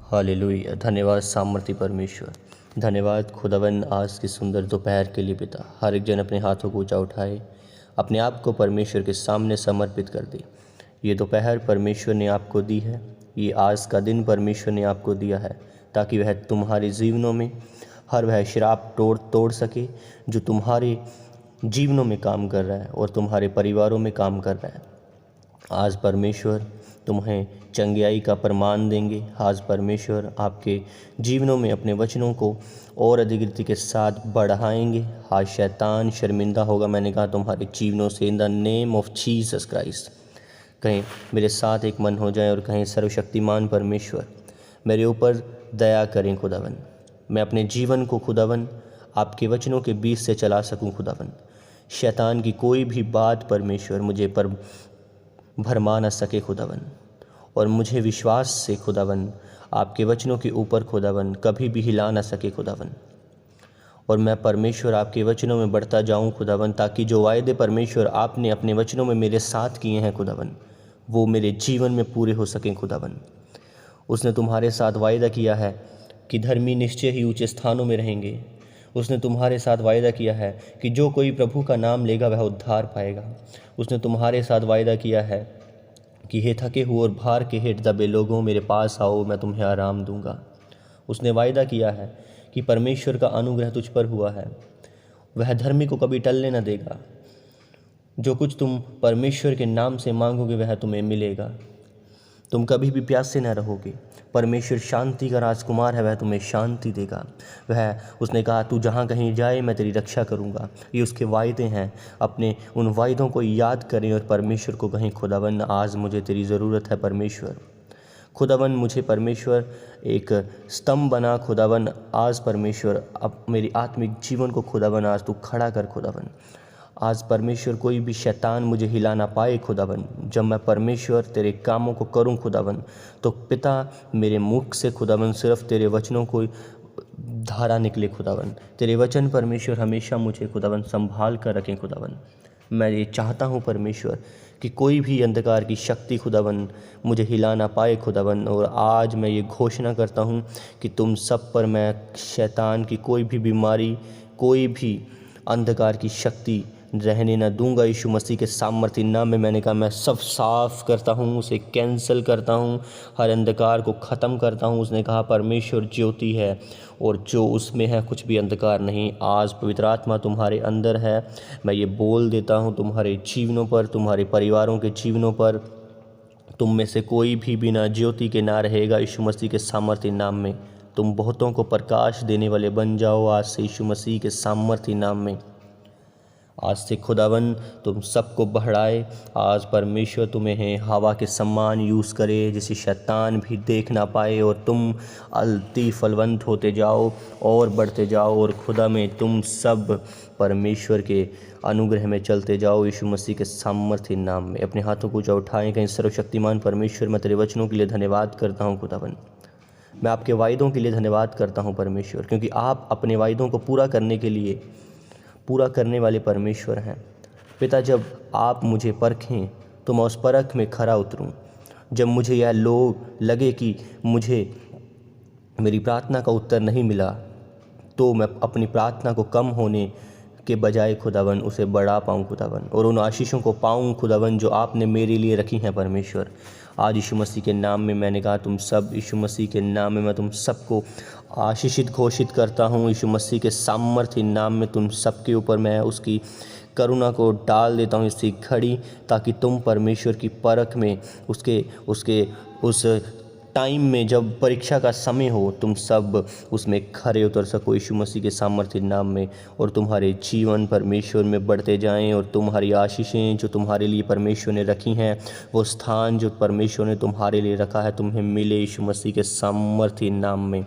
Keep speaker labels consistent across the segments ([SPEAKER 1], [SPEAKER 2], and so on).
[SPEAKER 1] Hallelujah. धन्यवाद सामर्थी परमेश्वर, धन्यवाद खुदावन आज की सुंदर दोपहर के लिए पिता। हर एक जन अपने हाथों को ऊंचा उठाए, अपने आप को परमेश्वर के सामने समर्पित कर दे। ये दोपहर परमेश्वर ने आपको दी है, ये आज का दिन परमेश्वर ने आपको दिया है, ताकि वह तुम्हारे जीवनों में हर वह श्राप तोड़ सके जो तुम्हारे जीवनों में काम कर रहा है और तुम्हारे परिवारों में काम कर रहा है। आज परमेश्वर तुम्हें चंगियाई का प्रमाण देंगे। आज परमेश्वर आपके जीवनों में अपने वचनों को और अधिकृति के साथ बढ़ाएंगे। आज शैतान शर्मिंदा होगा। मैंने कहा तुम्हारे जीवनों से, in the name of Jesus Christ. कहें मेरे साथ एक मन हो जाए और कहें सर्वशक्तिमान परमेश्वर मेरे ऊपर दया करें खुदावन। मैं अपने जीवन को खुदावन आपके वचनों के बीच से चला सकूं खुदावन। शैतान की कोई भी बात परमेश्वर मुझे पर भरमा न सके खुदावन, और मुझे विश्वास से खुदावन आपके वचनों के ऊपर खुदावन कभी भी हिला न सके खुदावन। और मैं परमेश्वर आपके वचनों में बढ़ता जाऊं खुदावन, ताकि जो वायदे परमेश्वर आपने अपने वचनों में मेरे साथ किए हैं खुदावन, वो मेरे जीवन में पूरे हो सकें खुदावन। उसने तुम्हारे साथ वायदा किया है कि धर्मी निश्चय ही ऊंचे स्थानों में रहेंगे। उसने तुम्हारे साथ वायदा किया है कि जो कोई प्रभु का नाम लेगा वह उद्धार पाएगा। उसने तुम्हारे साथ वायदा किया है कि हे थके हुए और भार के हेठ दबे लोगों मेरे पास आओ, मैं तुम्हें आराम दूंगा। उसने वायदा किया है कि परमेश्वर का अनुग्रह तुझ पर हुआ है, वह धर्मी को कभी टलने न देगा। जो कुछ तुम परमेश्वर के नाम से मांगोगे वह तुम्हें मिलेगा। तुम कभी भी प्यासे न रहोगे। परमेश्वर शांति का राजकुमार है, वह तुम्हें शांति देगा। उसने कहा तू जहाँ कहीं जाए मैं तेरी रक्षा करूँगा। ये उसके वायदे हैं। अपने उन वायदों को याद करें और परमेश्वर को कहें खुदावन आज मुझे तेरी ज़रूरत है परमेश्वर। खुदावन मुझे परमेश्वर एक स्तंभ बना खुदावन। आज परमेश्वर अब मेरी आत्मिक जीवन को खुदावन आज तू खड़ा कर खुदावन। आज परमेश्वर कोई भी शैतान मुझे हिला ना पाए खुदावन। जब मैं परमेश्वर तेरे कामों को करूं खुदावन, तो पिता मेरे मुख से खुदावन सिर्फ तेरे वचनों को धारा निकले खुदावन। तेरे वचन परमेश्वर हमेशा मुझे खुदावन संभाल कर रखें खुदावन। मैं ये चाहता हूँ परमेश्वर कि कोई भी अंधकार की शक्ति खुदावन मुझे हिला ना पाए खुदावन। और आज मैं ये घोषणा करता हूँ कि तुम सब पर मैं शैतान की कोई भी बीमारी, कोई भी अंधकार की शक्ति रहने न दूंगा। यीशु मसीह के सामर्थ्य नाम में मैंने कहा मैं सब साफ करता हूँ, उसे कैंसिल करता हूँ, हर अंधकार को ख़त्म करता हूँ। उसने कहा परमेश्वर ज्योति है और जो उसमें है कुछ भी अंधकार नहीं। आज पवित्र आत्मा तुम्हारे अंदर है। मैं ये बोल देता हूँ तुम्हारे जीवनों पर, तुम्हारे परिवारों के जीवनों पर, तुम में से कोई भी बिना ज्योति के ना रहेगा। यीशु मसीह के सामर्थ्य नाम में तुम बहुतों को प्रकाश देने वाले बन जाओ आज से यीशु मसीह के सामर्थ्य नाम में। आज से खुदावन तुम सबको बढ़ाए। आज परमेश्वर तुम्हें हवा के सम्मान यूज़ करे जिसे शैतान भी देख ना पाए, और तुम अति फलवंत होते जाओ और बढ़ते जाओ, और खुदा में तुम सब परमेश्वर के अनुग्रह में चलते जाओ यीशु मसीह के सामर्थ्य नाम में। अपने हाथों को ऊंचा उठाएं, कहीं सर्वशक्तिमान परमेश्वर मैं तेरे वचनों के लिए धन्यवाद करता हूँ खुदावन। मैं आपके वायदों के लिए धन्यवाद करता हूँ परमेश्वर, क्योंकि आप अपने वायदों को पूरा करने के लिए पूरा करने वाले परमेश्वर हैं पिता। जब आप मुझे परखें तो मैं उस परख में खरा उतरूं। जब मुझे यह लगे कि मुझे मेरी प्रार्थना का उत्तर नहीं मिला, तो मैं अपनी प्रार्थना को कम होने के बजाय खुदावन उसे बढ़ा पाऊँ खुदावन, और उन आशीषों को पाऊँ खुदावन जो आपने मेरे लिए रखी हैं परमेश्वर। आज यीशु मसीह के नाम में मैंने कहा तुम सब, यीशु मसीह के नाम में मैं तुम सबको आशीषित घोषित करता हूँ। यीशु मसीह के सामर्थ्य नाम में तुम सबके ऊपर मैं उसकी करुणा को डाल देता हूँ इसकी घड़ी, ताकि तुम परमेश्वर की परख में उस टाइम में जब परीक्षा का समय हो तुम सब उसमें खरे उतर सको यीशु मसीह के सामर्थ्य नाम में, और तुम्हारे जीवन परमेश्वर में बढ़ते जाएं, और तुम्हारी आशीषें जो तुम्हारे लिए परमेश्वर ने रखी हैं, वो स्थान जो परमेश्वर ने तुम्हारे लिए रखा है तुम्हें मिले यीशु मसीह के सामर्थ्य नाम में।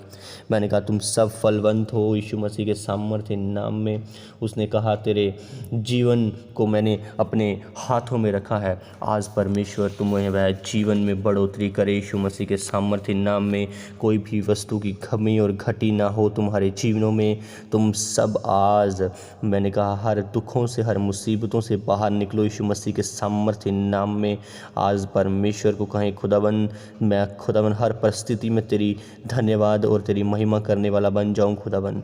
[SPEAKER 1] मैंने कहा तुम सब फलवंत हो यीशु मसीह के सामर्थ्य नाम में। उसने कहा तेरे जीवन को मैंने अपने हाथों में रखा है। आज परमेश्वर तुम्हें वह जीवन में बढ़ोतरी करे यीशु मसीह के सामर्थ्य नाम में कोई भी वस्तु की कमी और घटी ना हो तुम्हारे जीवनों में। तुम सब आज मैंने कहा हर दुखों से, हर मुसीबतों से बाहर निकलो यीशु मसीह के सामर्थ्य नाम में। आज परमेश्वर को कहें खुदावन, मैं खुदावन हर परिस्थिति में तेरी धन्यवाद और तेरी महिमा करने वाला बन जाऊं खुदावन।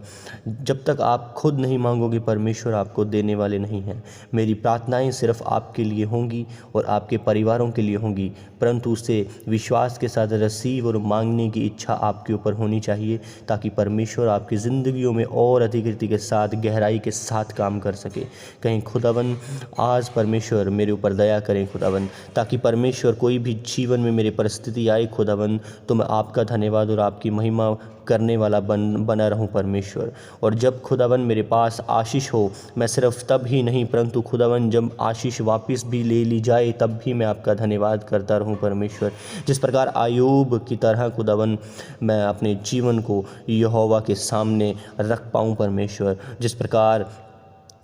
[SPEAKER 1] जब तक आप खुद नहीं मांगोगे परमेश्वर आपको देने वाले नहीं हैं। मेरी प्रार्थनाएं सिर्फ आपके लिए होंगी और आपके परिवारों के लिए होंगी, परंतु उसे विश्वास के साथ रिसीव और मांगने की इच्छा आपके ऊपर होनी चाहिए, ताकि परमेश्वर आपकी ज़िंदगियों में और अधिकृति के साथ, गहराई के साथ काम कर सके। कहीं खुदावन आज परमेश्वर मेरे ऊपर दया करें खुदावन, ताकि परमेश्वर कोई भी जीवन में मेरी परिस्थिति आए खुदावन तो मैं आपका धन्यवाद और आपकी महिमा करने वाला बना रहूं परमेश्वर। और जब खुदावन मेरे पास आशीष हो, मैं सिर्फ तब ही नहीं परंतु खुदावन जब आशीष वापस भी ले ली जाए तब भी मैं आपका धन्यवाद करता रहूं परमेश्वर। जिस प्रकार आयूब की तरह खुदावन मैं अपने जीवन को यहोवा के सामने रख पाऊं परमेश्वर। जिस प्रकार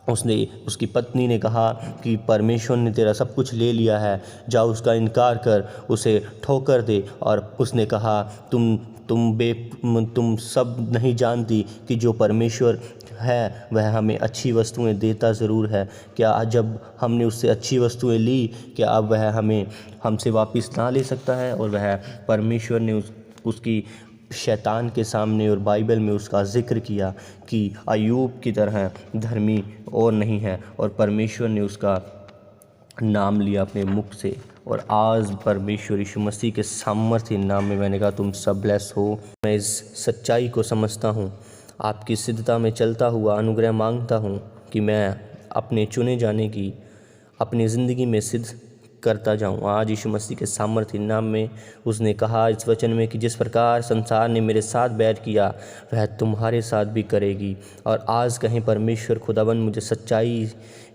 [SPEAKER 1] उसकी पत्नी ने कहा कि परमेश्वर ने तेरा सब कुछ ले लिया है, जाओ उसका इनकार कर, उसे ठोकर दे। और उसने कहा तुम सब नहीं जानती कि जो परमेश्वर है वह हमें अच्छी वस्तुएं देता ज़रूर है। क्या जब हमने उससे अच्छी वस्तुएं ली, क्या अब वह हमसे वापस ना ले सकता है? और वह परमेश्वर ने उसकी शैतान के सामने और बाइबल में उसका जिक्र किया कि अय्यूब की तरह धर्मी और नहीं है, और परमेश्वर ने उसका नाम लिया अपने मुख से। और आज परमेश्वर यीशु मसीह के सामर्थ्य नाम में मैंने कहा तुम सब ब्लेस हो। मैं इस सच्चाई को समझता हूँ, आपकी सिद्धता में चलता हुआ अनुग्रह मांगता हूँ कि मैं अपने चुने जाने की अपनी ज़िंदगी में सिद्ध करता जाऊँ। आज यीशु मसीह के सामर्थ्य नाम में उसने कहा इस वचन में कि जिस प्रकार संसार ने मेरे साथ बैर किया वह तुम्हारे साथ भी करेगी। और आज कहें परमेश्वर खुदावन मुझे सच्चाई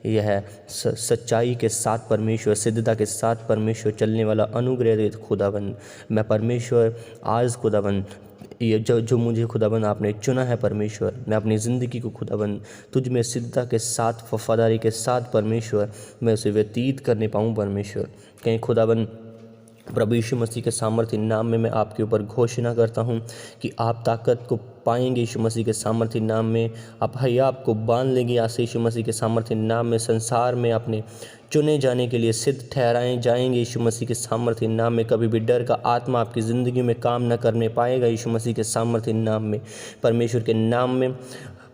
[SPEAKER 1] यह सच्चाई के साथ परमेश्वर, सिद्धता के साथ परमेश्वर चलने वाला अनुग्रह दे खुदावन। मैं परमेश्वर आज खुदावन ये जो मुझे खुदावन आपने चुना है परमेश्वर, मैं अपनी ज़िंदगी को खुदावन तुझ में सिद्धता के साथ, वफादारी के साथ परमेश्वर मैं उसे व्यतीत करने पाऊँ परमेश्वर। कहीं खुदावन प्रभु यीशु मसीह के सामर्थ्य नाम में मैं आपके ऊपर घोषणा करता हूं कि आप ताकत को पाएंगे यीशु मसीह के सामर्थ्य नाम में। आप हया आपको बांध लेंगे आज से यीशु मसीह के सामर्थ्य नाम में। संसार में अपने चुने जाने के लिए सिद्ध ठहराए जाएंगे यीशु मसीह के सामर्थ्य नाम में। कभी भी डर का आत्मा आपकी ज़िंदगी में काम न करने पाएगा यीशु मसीह के सामर्थ्य नाम में, परमेश्वर के नाम में।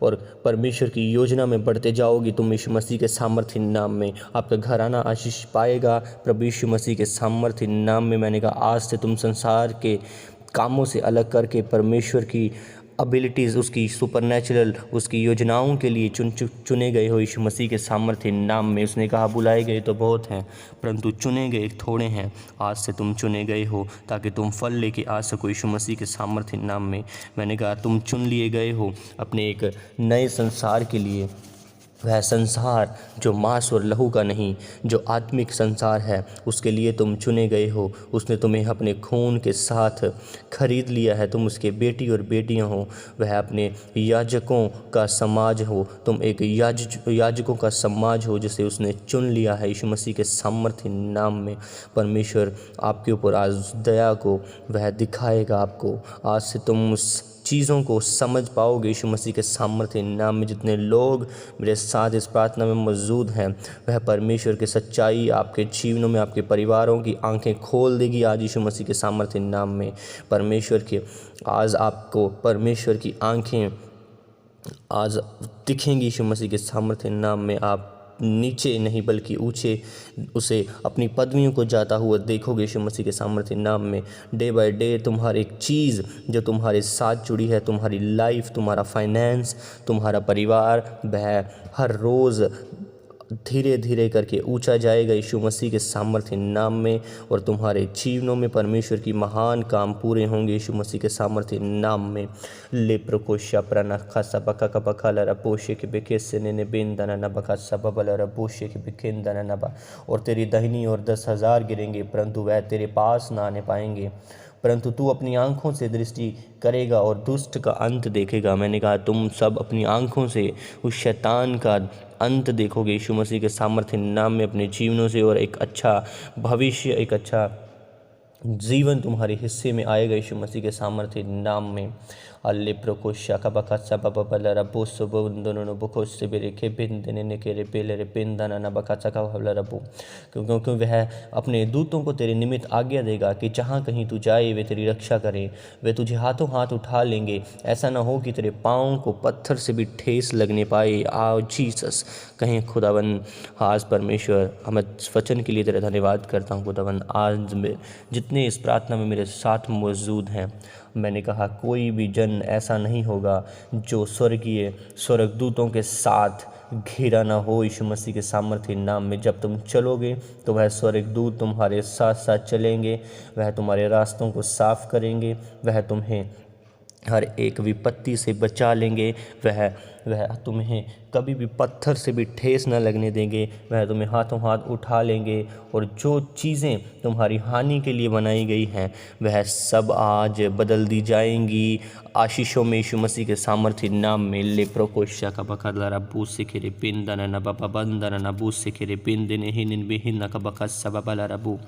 [SPEAKER 1] और परमेश्वर की योजना में बढ़ते जाओगी तुम यीशु मसीह के सामर्थ्य नाम में। आपका घराना आशीष पाएगा प्रभु यीशु मसीह के सामर्थ्य नाम में। मैंने कहा आज से तुम संसार के कामों से अलग करके परमेश्वर की एबिलिटीज़, उसकी सुपरनैचुरल, उसकी योजनाओं के लिए चुने गए हो यीशु मसीह के सामर्थ्य नाम में। उसने कहा बुलाए गए तो बहुत हैं परंतु चुने गए थोड़े हैं। आज से तुम चुने गए हो ताकि तुम फल लेके आ सको यीशु मसीह के सामर्थ्य नाम में। मैंने कहा तुम चुन लिए गए हो अपने एक नए संसार के लिए, वह संसार जो मांस और लहू का नहीं, जो आत्मिक संसार है उसके लिए तुम चुने गए हो। उसने तुम्हें अपने खून के साथ खरीद लिया है, तुम उसके बेटी और बेटियां हो। वह अपने याजकों का समाज हो, तुम एक याजकों का समाज हो जिसे उसने चुन लिया है यीशु मसीह के सामर्थ्य नाम में। परमेश्वर आपके ऊपर आज दया को वह दिखाएगा आपको। आज से तुम उस चीज़ों को समझ पाओगे यीशु मसीह के सामर्थ्य नाम में। जितने लोग मेरे साथ इस प्रार्थना में मौजूद हैं वह परमेश्वर की सच्चाई आपके जीवनों में, आपके परिवारों की आंखें खोल देगी आज यीशु मसीह के सामर्थ्य नाम में। परमेश्वर के आज आपको परमेश्वर की आंखें आज दिखेंगी यीशु मसीह के सामर्थ्य नाम में। आप नीचे नहीं बल्कि ऊंचे उसे अपनी पदवियों को जाता हुआ देखोगे यीशु मसीह के सामर्थ्य नाम में। डे बाय डे तुम्हारी एक चीज़ जो तुम्हारे साथ जुड़ी है, तुम्हारी लाइफ, तुम्हारा फाइनेंस, तुम्हारा परिवार, वह हर रोज़ धीरे धीरे करके ऊंचा जाएगा यीशु मसीह के सामर्थ्य नाम में। और तुम्हारे जीवनों में परमेश्वर की महान काम पूरे होंगे यीशु मसीह के सामर्थ्य नाम में। ले प्रकोशा प्रना खासा बका का बका लरा पोशे के बेके से ने बेंदना न बका सब लरा पोशे के बेकेंदना न बा। और तेरी दाहिनी और 10,000 गिरेंगे परंतु वह तेरे पास ना आने पाएंगे, परंतु तू अपनी आंखों से दृष्टि करेगा और दुष्ट का अंत देखेगा। मैंने कहा तुम सब अपनी आंखों से उस शैतान का अंत देखोगे यीशु मसीह के सामर्थ्य नाम में अपने जीवनों से, और एक अच्छा भविष्य, एक अच्छा जीवन तुम्हारे हिस्से में आएगा यीशु मसीह के सामर्थ्य नाम में। अल्ले प्रकोशा का बका सब बबलरा बोसो बंदनो बकोस से बेरे के बिंदने ने के रे पेले रे बिंदना ना बका चका हवलरा बो, क्योंकि वह अपने दूतों को तेरे निमित्त आज्ञा देगा कि जहाँ कहीं तू जाए वे तेरी रक्षा करें, वे तुझे हाथों हाथ उठा लेंगे, ऐसा ना हो कि तेरे पाँव को पत्थर से भी ठेस लगने पाए। आओ जीसस, कहें खुदावन आज परमेश्वर हम वचन के लिए तेरा धन्यवाद करता हूँ। खुदावन आज में जितने इस प्रार्थना में मेरे साथ मौजूद हैं, मैंने कहा कोई भी जन ऐसा नहीं होगा जो स्वर्गदूतों के साथ घिरा ना हो यीशु मसीह के सामर्थ्य नाम में। जब तुम चलोगे तो वह स्वर्गदूत तुम्हारे साथ साथ चलेंगे, वह तुम्हारे रास्तों को साफ करेंगे, वह तुम्हें हर एक विपत्ति से बचा लेंगे, वह तुम्हें कभी भी पत्थर से भी ठेस न लगने देंगे, वह तुम्हें हाथों हाथ उठा लेंगे और जो चीज़ें तुम्हारी हानि के लिए बनाई गई हैं वह सब आज बदल दी जाएंगी आशीषों में यीशु मसीह के सामर्थ्य नाम में। ले प्रोकोशा का बकदरा बूस से खेरे पिन दना न बाबा बंदना न बूस से खेरे पिन देने हिन बिहिन का बका सबला रबू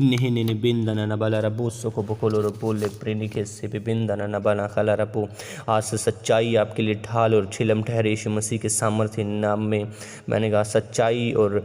[SPEAKER 1] निहिन बिंदना न बला रबू सो बकोलो बोले प्रेनिके से बिंदना न बना खला रबू। आज से सच्चाई आपके लिए ढाल और छिलम ठहरे यीशु मसीह के सामर्थ्य नाम में। मैंने कहा सच्चाई और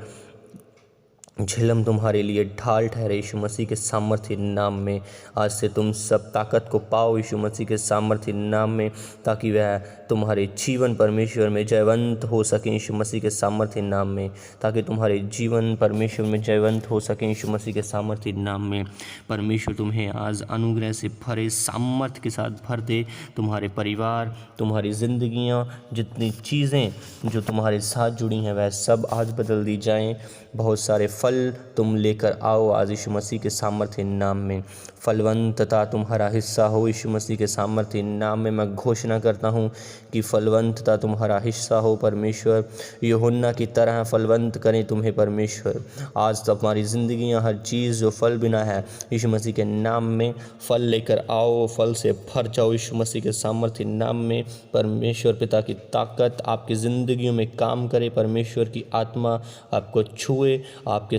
[SPEAKER 1] झिलम तुम्हारे लिए ढाल ठहरे यीशु मसीह के सामर्थ्य नाम में। आज से तुम सब ताकत को पाओ यीशु मसीह के सामर्थ्य नाम में, ताकि वह तुम्हारे जीवन परमेश्वर में जयवंत हो सके यीशु मसीह के सामर्थ्य नाम में, ताकि तुम्हारे जीवन परमेश्वर में जयवंत हो सके यीशु मसीह के सामर्थ्य नाम में। परमेश्वर तुम्हें आज अनुग्रह से भरे सामर्थ्य के साथ भर दे। तुम्हारे परिवार, तुम्हारी जिंदगियां, जितनी चीज़ें जो तुम्हारे साथ जुड़ी हैं वह सब आज बदल दी जाएं। बहुत सारे फल तुम लेकर आओ आज यीशु मसीह के सामर्थ्य नाम में। फलवंतता तुम्हारा हिस्सा हो यीशु मसीह के सामर्थ्य नाम में। मैं घोषणा करता हूँ कि फलवंतता तुम्हारा हिस्सा हो परमेश्वर। यूहन्ना की तरह फलवंत करें तुम्हें परमेश्वर। आज तो हमारी ज़िंदगियाँ, हर चीज़ जो फल बिना है यीशु मसीह के नाम में फल लेकर आओ, फल से भर जाओ यीशु मसीह के सामर्थ्य नाम में। परमेश्वर पिता की ताकत आपकी ज़िंदगियों में काम करे, परमेश्वर की आत्मा आपको छुए, आपके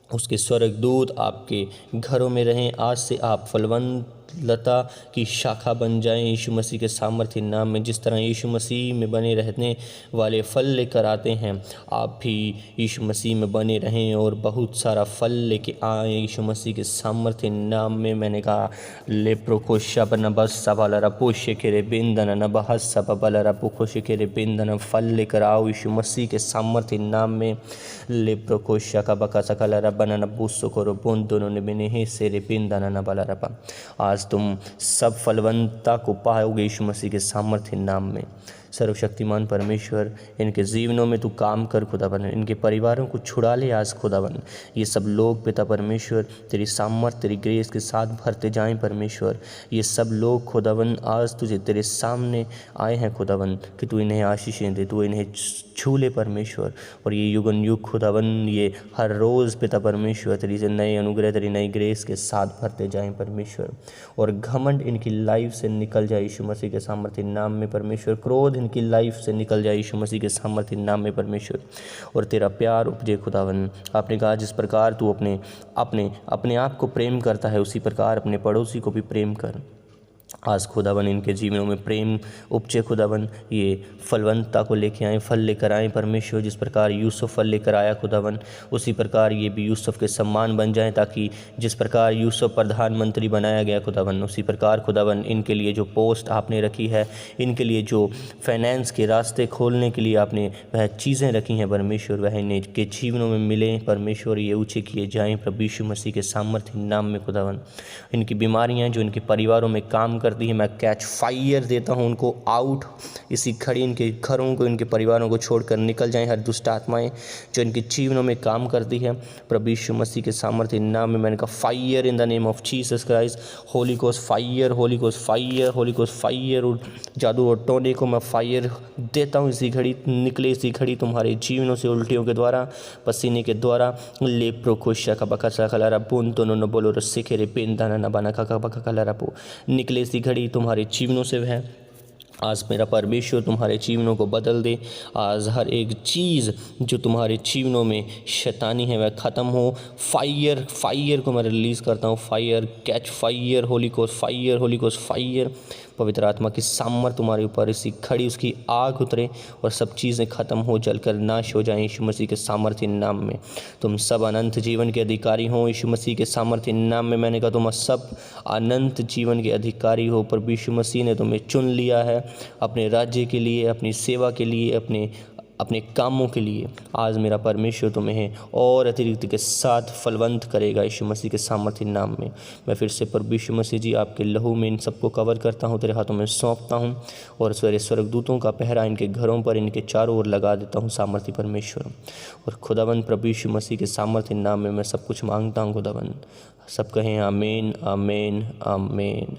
[SPEAKER 1] उसके स्वर्गदूत आपके घरों में रहें। आज से आप फलवंत लता की शाखा बन जाएं यीशु मसीह के सामर्थ्य नाम में। जिस तरह यीशु मसीह में बने रहने वाले फल लेकर आते हैं, आप भी यीशु मसीह में बने रहें और बहुत सारा फल लेके आए यीशु मसीह के सामर्थ्य नाम में। मैंने कहा ले प्रोकोशा बना बस सबला पोषे के रे बिंदन न बहस सबला पोषे के रे बिंदन। फल लेकर आओ यीशु मसीह के सामर्थ्य नाम में। ले प्रोकोशा का बका सकला रबन न बूसो करो बोन दोनों ने बिने हे से रे बिंदन न बला रबा। आज तुम सब फलवंतता को पाओगे यीशु मसीह के सामर्थ्य नाम में। सर्वशक्तिमान परमेश्वर, इनके जीवनों में तू काम कर खुदावन, इनके परिवारों को छुड़ा ले आज खुदावन। ये सब लोग पिता परमेश्वर तेरी सामर्थ, तेरी ग्रेस के साथ भरते जाएं परमेश्वर। ये सब लोग खुदावन आज तुझे तेरे सामने आए हैं खुदावन कि तू इन्हें आशीषें दे, तू इन्हें छू ले परमेश्वर। और ये युगन युग खुदावन ये हर रोज़ पिता परमेश्वर तेरी से नए अनुग्रह, तेरी नई ग्रेस के साथ भरते जाएं परमेश्वर। और घमंड इनकी लाइफ से निकल जाए यीशु मसीह के सामर्थ्य नाम में परमेश्वर। क्रोध इनकी लाइफ से निकल जाए यीशु मसीह के सामर्थ्य नाम में परमेश्वर। और तेरा प्यार उपजे खुदावन। आपने कहा जिस प्रकार तू अपने आप को प्रेम करता है उसी प्रकार अपने पड़ोसी को भी प्रेम कर। आज खुदावन इनके जीवनों में प्रेम उपजे खुदावन, ये फलवंतता को लेके आए, फल लेकर आए परमेश्वर। जिस प्रकार यूसुफ फल लेकर आया खुदावन, उसी प्रकार ये भी यूसुफ के सम्मान बन जाएं, ताकि जिस प्रकार यूसुफ प्रधानमंत्री बनाया गया खुदावन, उसी प्रकार खुदावन इनके लिए जो पोस्ट आपने रखी है, इनके लिए जो फाइनेंस के रास्ते खोलने के लिए आपने वह चीज़ें रखी हैं परमेश्वर, वह इनके जीवनों में मिले परमेश्वर। ये ऊँचे किए जाएँ प्रभु यीशु मसीह के सामर्थ्य नाम में खुदावन। इनकी बीमारियाँ जो इनके परिवारों में काम करती है, मैं कैच फायर देता हूँ उनको आउट इसी खड़ी। इनके घरों को, इनके परिवारों को छोड़कर निकल जाएं हर दुष्ट आत्माएं जो इनके जीवनों में काम करती है प्रभु यीशु मसीह के सामर्थ्य नाम में। मैंने कहा fire in the name of Jesus Christ. Holi ghost fire, Holi ghost fire, Holi ghost fire. और जादू और टोने को मैं फायर देता हूँ इसी घड़ी। निकले इसी घड़ी तुम्हारे जीवनों से उल्टियों के द्वारा, पसीने के द्वारा। ले प्रोकोशा का बका कलरा बुन तो नो बोलो रस्से खेरे पेन दाना न बना का बका कलरा पो। निकले इसी घड़ी तुम्हारे जीवनों से वह आज मेरा परमेश्वर तुम्हारे जीवनों को बदल दे। आज हर एक चीज़ जो तुम्हारे जीवनों में शैतानी है वह ख़त्म हो। फायर को मैं रिलीज़ करता हूँ। Fire, catch fire, holy ghost fire, holy ghost fire. पवित्र आत्मा की सामर्थ तुम्हारे ऊपर इसी खड़ी उसकी आग उतरे और सब चीज़ें ख़त्म हो, जलकर नाश हो जाएं यीशु मसीह के सामर्थ्य नाम में। तुम सब अनंत जीवन के अधिकारी हो यीशु मसीह के सामर्थ्य नाम में। मैंने कहा तुम सब अनंत जीवन के अधिकारी हो। पर यीशु मसीह ने तुम्हें चुन लिया है अपने राज्य के लिए, अपनी सेवा के लिए, अपने कामों के लिए। आज मेरा परमेश्वर तुम्हें और अतिरिक्त के साथ फलवंत करेगा यीशु मसीह के सामर्थ्य नाम में। मैं फिर से प्रभु यीशु मसीह जी आपके लहू में इन सबको कवर करता हूँ, तेरे हाथों में सौंपता हूँ और स्वर्गदूतों का पहरा इनके घरों पर, इनके चारों ओर लगा देता हूँ सामर्थ्य परमेश्वर। और खुदावंद प्रभु यीशु मसीह के सामर्थ्य नाम में मैं सब कुछ मांगता हूँ खुदावंद। सब कहें आमीन, आमीन, आमीन।